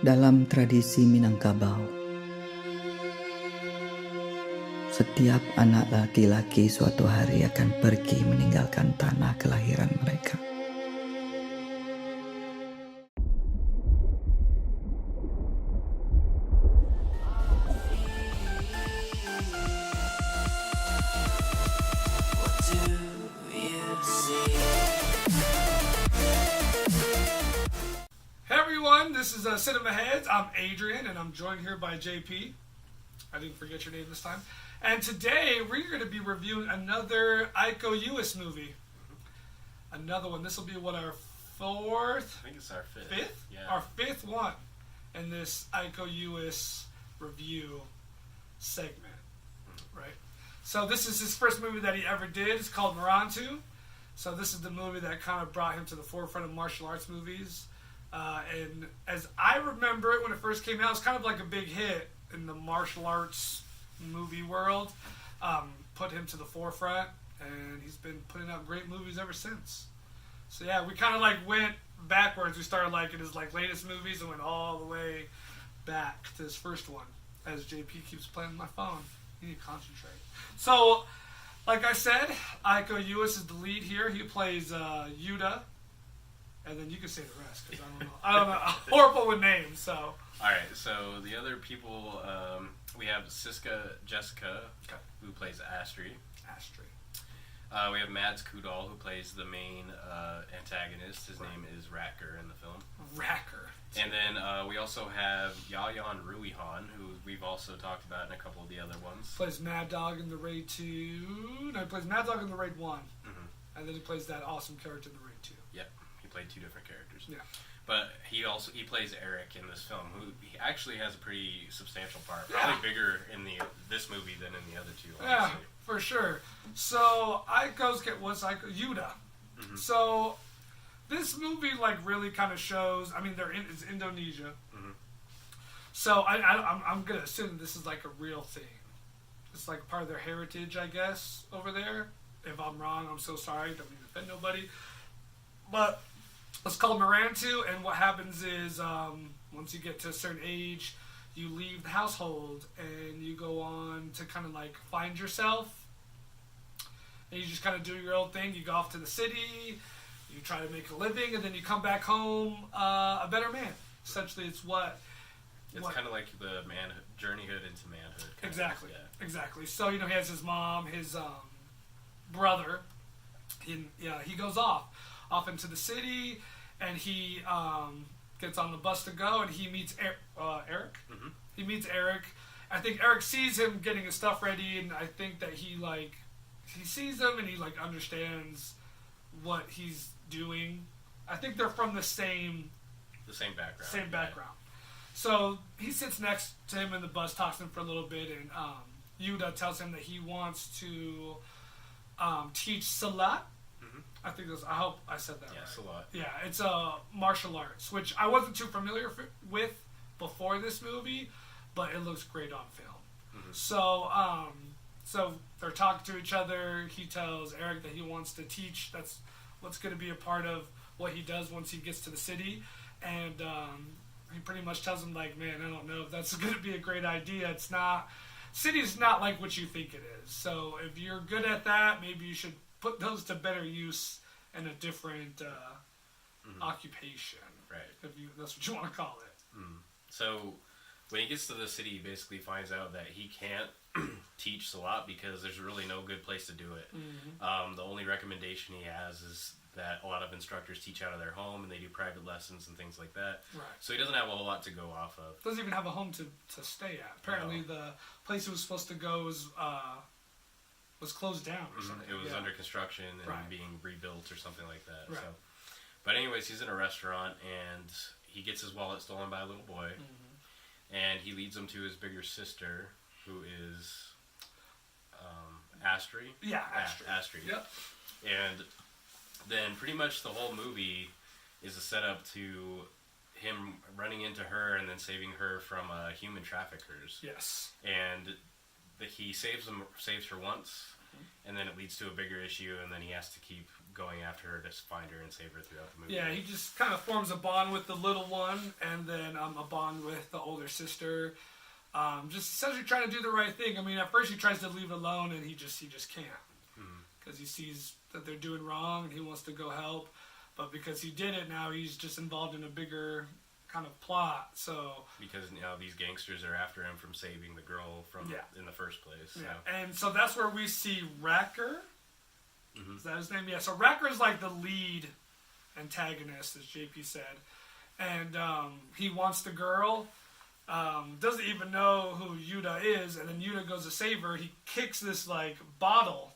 Dalam tradisi Minangkabau, setiap anak laki-laki suatu hari akan pergi meninggalkan tanah kelahiran mereka. This is Cinema Headz. I'm Adrian, and I'm joined here by JP. I didn't forget your name this time. And today we're going to be reviewing another Iko Uwais movie. Another one. This will be our fourth? I think it's our fifth. Fifth? Yeah. Our fifth one in this Iko Uwais review segment. Right? So this is his first movie that he ever did. It's called Merantau. So this is the movie that kind of brought him to the forefront of martial arts movies. And as I remember it when it first came out, it was kind of like a big hit in the martial arts movie world. Put him to the forefront, and he's been putting out great movies ever since. So yeah, we kind of like went backwards. We started like in his like latest movies and went all the way back to his first one. As JP keeps playing my phone, you need to concentrate. So, like I said, Iko Uwais is the lead here. He plays Yuda. And then you can say the rest, because I don't know. I'm horrible with names, so. All right, so the other people, we have Jessica, who plays Astri. We have Mads Kudal, who plays the main antagonist. His name is Ratker in the film. Ratker. And then we also have Yayan Ruihan, who we've also talked about in a couple of the other ones. Plays Mad Dog in the Raid 2. No, he plays Mad Dog in the Raid 1. Mm-hmm. And then he plays that awesome character in the Raid 2. Yep. Played two different characters. Yeah. But he plays Eric in this film, who he actually has a pretty substantial part. Probably bigger in this movie than in the other two, honestly. Yeah, for sure. So Yuda. Mm-hmm. So this movie like really kind of shows, it's Indonesia. Mm-hmm. So I'm gonna assume this is like a real thing. It's like part of their heritage, I guess, over there. If I'm wrong, I'm so sorry. Don't mean to offend nobody. But it's called Merantau, and what happens is once you get to a certain age, you leave the household and you go on to kind of like find yourself. And you just kind of do your own thing. You go off to the city, you try to make a living, and then you come back home a better man. Essentially, it's kind of like the journeyhood into manhood. Exactly. So, he has his mom, his brother. He goes off into the city, and he gets on the bus to go, and he meets Eric. Mm-hmm. He meets Eric. I think Eric sees him getting his stuff ready, and I think that he sees him and he understands what he's doing. I think they're from the same background. So he sits next to him in the bus, talks to him for a little bit, and Yuda tells him that he wants to teach Salat. I hope I said that right. Salat. Yeah, it's a martial arts, which I wasn't too familiar with before this movie, but it looks great on film. Mm-hmm. So they're talking to each other. He tells Eric that he wants to teach. That's what's going to be a part of what he does once he gets to the city. And he pretty much tells him, like, man, I don't know if that's going to be a great idea. City's not like what you think it is. So if you're good at that, maybe you should put those to better use in a different occupation. Right. That's what you want to call it. Mm. So when he gets to the city, he basically finds out that he can't teach Salat because there's really no good place to do it. Mm-hmm. The only recommendation he has is that a lot of instructors teach out of their home and they do private lessons and things like that. Right. So he doesn't have a whole lot to go off of. Doesn't even have a home to stay at. Apparently the place he was supposed to go was closed down or something. It was under construction and being rebuilt or something like that. Right. So, but anyways, he's in a restaurant and he gets his wallet stolen by a little boy. Mm-hmm. And he leads him to his bigger sister, who is Astri. Yeah, Astri. Yep. And then pretty much the whole movie is a setup to him running into her and then saving her from human traffickers. Yes. And he saves her once, and then it leads to a bigger issue, and then he has to keep going after her to find her and save her throughout the movie. Yeah, he just kind of forms a bond with the little one, and then a bond with the older sister. Just essentially trying to do the right thing. I mean, at first he tries to leave it alone, and he just can't, because he sees that they're doing wrong, and he wants to go help. But because he did it, now he's just involved in a bigger kind of plot. So because now these gangsters are after him from saving the girl from in the first place. So. Yeah, and so that's where we see Racker. Is that his name? Yeah. So Racker's like the lead antagonist, as JP said, and he wants the girl. Doesn't even know who Yuta is, and then Yuta goes to save her. He kicks this like bottle,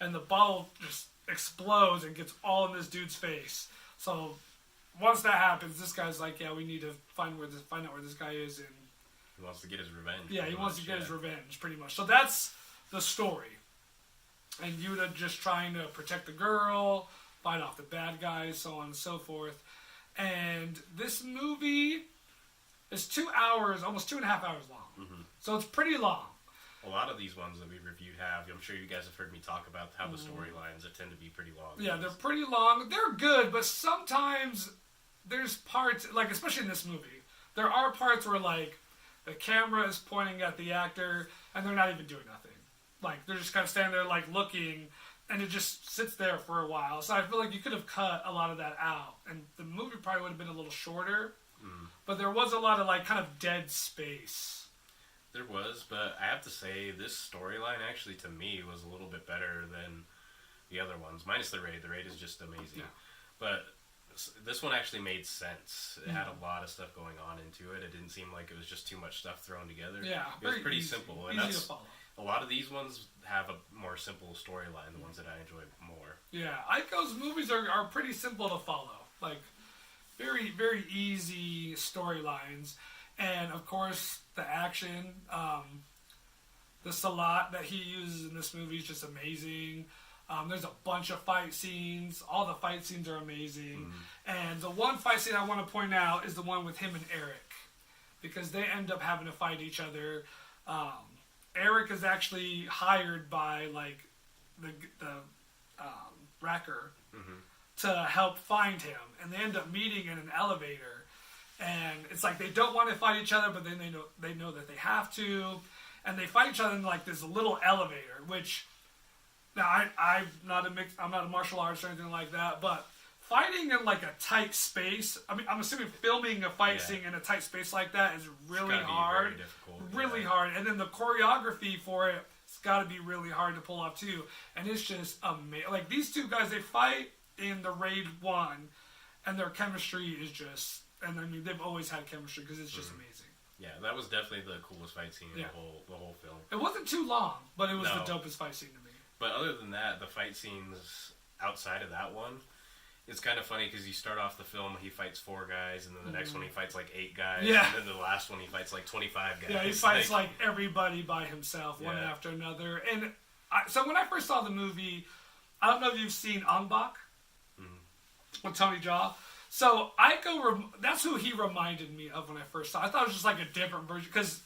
and the bottle just explodes and gets all in this dude's face. So once that happens, this guy's like, yeah, we need to find out where this guy is, and he wants to get his revenge. Yeah, he wants to get his revenge, pretty much. So that's the story. And Yuta just trying to protect the girl, fight off the bad guys, so on and so forth. And this movie is 2 hours, almost 2.5 hours long. So it's pretty long. A lot of these ones that we reviewed I'm sure you guys have heard me talk about how the storylines tend to be pretty long. Yeah, they're pretty long. They're good, but sometimes there's parts, like especially in this movie, there are parts where like the camera is pointing at the actor and they're not even doing nothing. Like they're just kind of standing there like looking, and it just sits there for a while. So I feel like you could have cut a lot of that out, and the movie probably would have been a little shorter. But there was a lot of like kind of dead space. There was, but I have to say this storyline actually to me was a little bit better than the other ones, minus the raid. The raid is just amazing. Yeah. But this one actually made sense. It had a lot of stuff going on into it. It didn't seem like it was just too much stuff thrown together. Yeah, it was pretty simple. And easy to follow. A lot of these ones have a more simple storyline, the ones that I enjoy more. Yeah, Aiko's movies are pretty simple to follow. Like, very, very easy storylines. And, of course, the action, the salat that he uses in this movie is just amazing. There's a bunch of fight scenes. All the fight scenes are amazing. And the one fight scene I want to point out is the one with him and Eric, because they end up having to fight each other. Eric is actually hired by like the Racker to help find him, and they end up meeting in an elevator. And it's like they don't want to fight each other, but then they know that they have to, and they fight each other in like this little elevator. Which now I'm not a martial artist or anything like that, but fighting in like a tight space. I mean, I'm assuming filming a fight scene in a tight space like that is really hard, very difficult, really hard. And then the choreography for it's got to be really hard to pull off too. And it's just amazing. Like these two guys, they fight in the Raid 1, and their chemistry is just. And I mean, they've always had chemistry because it's just amazing. Yeah, that was definitely the coolest fight scene in the whole film. It wasn't too long, but it was the dopest fight scene to me. But other than that, the fight scenes outside of that one, it's kind of funny because you start off the film, he fights 4 guys, and then the next one he fights like 8 guys, and then the last one he fights like 25 guys. Yeah, he fights like everybody by himself, one after another. And so when I first saw the movie, I don't know if you've seen Ong Bak with Tony Jaa. So Aiko, that's who he reminded me of when I first saw it. I thought it was just like a different version, because,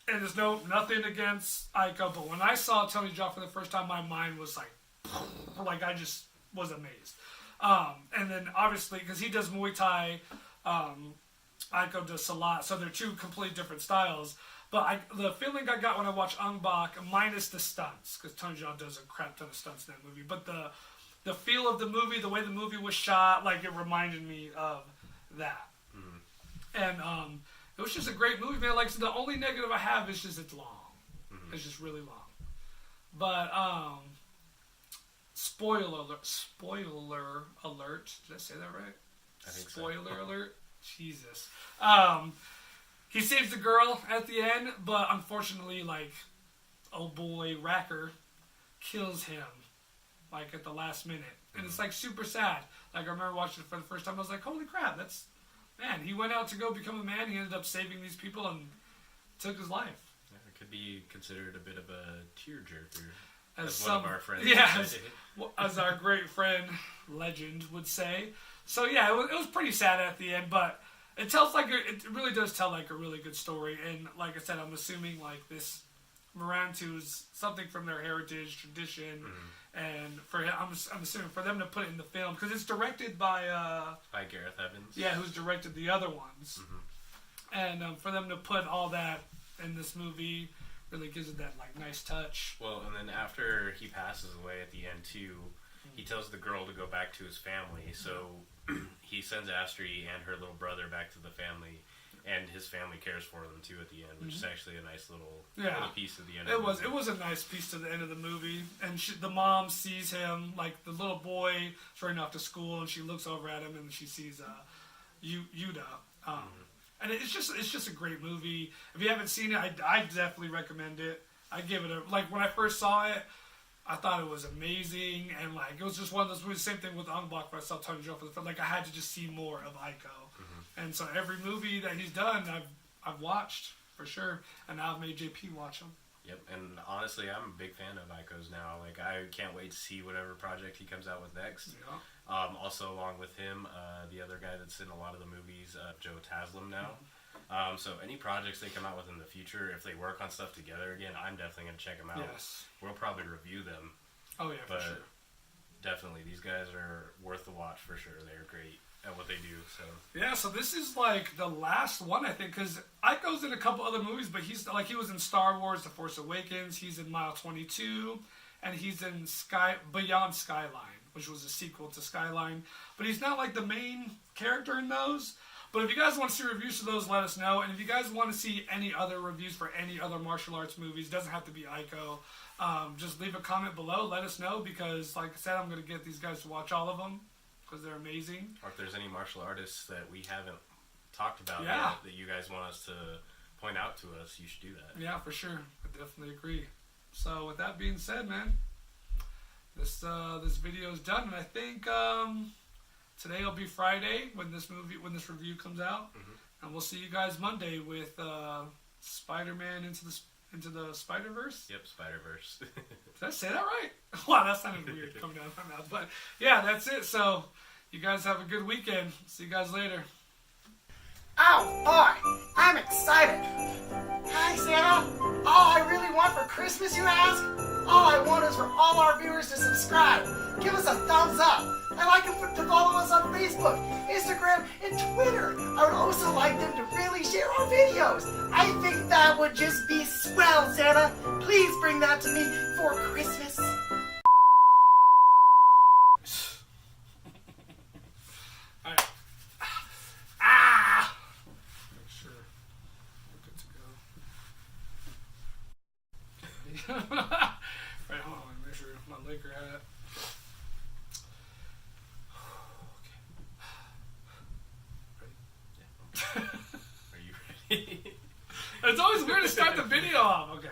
and there's nothing against Aiko, but when I saw Tony Jaa for the first time, my mind was like I just was amazed. And then obviously, because he does Muay Thai, Aiko does Salat, so they're two completely different styles. But the feeling I got when I watched Ong Bak, minus the stunts, because Tony Jaa does a crap ton of stunts in that movie, but the feel of the movie, the way the movie was shot, like it reminded me of that. And it was just a great movie, man. Like, so the only negative I have is just it's long. It's just really long. But spoiler alert. Did I say that right? I think Spoiler alert. Jesus. He saves the girl at the end, but unfortunately, like, oh boy, Racker kills him. Like at the last minute, and it's like super sad. Like I remember watching it for the first time, I was like, "Holy crap! Man, he went out to go become a man. He ended up saving these people and took his life." Yeah, it could be considered a bit of a tearjerker, as one of our friends. Yeah, as our great friend Legend would say. So yeah, it was pretty sad at the end, but it tells it really does tell like a really good story. And like I said, I'm assuming like this Merantau is something from their heritage, tradition, and for I'm assuming for them to put it in the film because it's directed by Gareth Evans. Yeah, who's directed the other ones, and for them to put all that in this movie really gives it that like nice touch. Well, and then after he passes away at the end too, he tells the girl to go back to his family. So he sends Astrid and her little brother back to the family. And his family cares for them too at the end, which is actually a nice little piece at the end. It was a nice piece to the end of the movie, and the mom sees him like the little boy is running off to school, and she looks over at him and she sees Yuda. And it's just a great movie. If you haven't seen it, I definitely recommend it. I give it when I first saw it, I thought it was amazing, and like it was just one of those movies. Same thing with Unblock, where I saw Tony Joe for the first. Like I had to just see more of Aiko. And so every movie that he's done, I've watched for sure, and now I've made JP watch them. Yep, and honestly, I'm a big fan of Aiko's now. Like I can't wait to see whatever project he comes out with next. Yeah. Also, along with him, the other guy that's in a lot of the movies, Joe Taslim now. So any projects they come out with in the future, if they work on stuff together again, I'm definitely gonna check them out. Yes. We'll probably review them. Oh yeah, for sure. Definitely, these guys are worth the watch for sure. They're great at what they do. So this is like the last one, I think, because Aiko's in a couple other movies, but he was in Star Wars: The Force Awakens, he's in Mile 22, and he's in Beyond Skyline, which was a sequel to Skyline, but he's not like the main character in those. But if you guys want to see reviews for those, let us know. And if you guys want to see any other reviews for any other martial arts movies, doesn't have to be Aiko, just leave a comment below, let us know, because like I said, I'm going to get these guys to watch all of them because they're amazing. Or if there's any martial artists that we haven't talked about yet that you guys want us to point out to us, you should do that. Yeah, for sure. I definitely agree. So with that being said, man, this video is done, and I think today will be Friday when this review comes out, and we'll see you guys Monday with Spider-Man into the Spider-Verse. Yep, Spider-Verse. Did I say that right? Wow, that sounded weird coming out of my mouth. But yeah, that's it. So you guys have a good weekend. See you guys later. Oh boy, I'm excited. Hi Santa. All I really want for Christmas, you ask? All I want is for all our viewers to subscribe. Give us a thumbs up. I'd like them to follow us on Facebook, Instagram, and Twitter. I would also like them to really share our videos. I think that would just be swell, Santa. Please bring that to me for Christmas. Right, hold on, make sure my Laker hat. Are you ready? It's always weird to start the video off. Okay.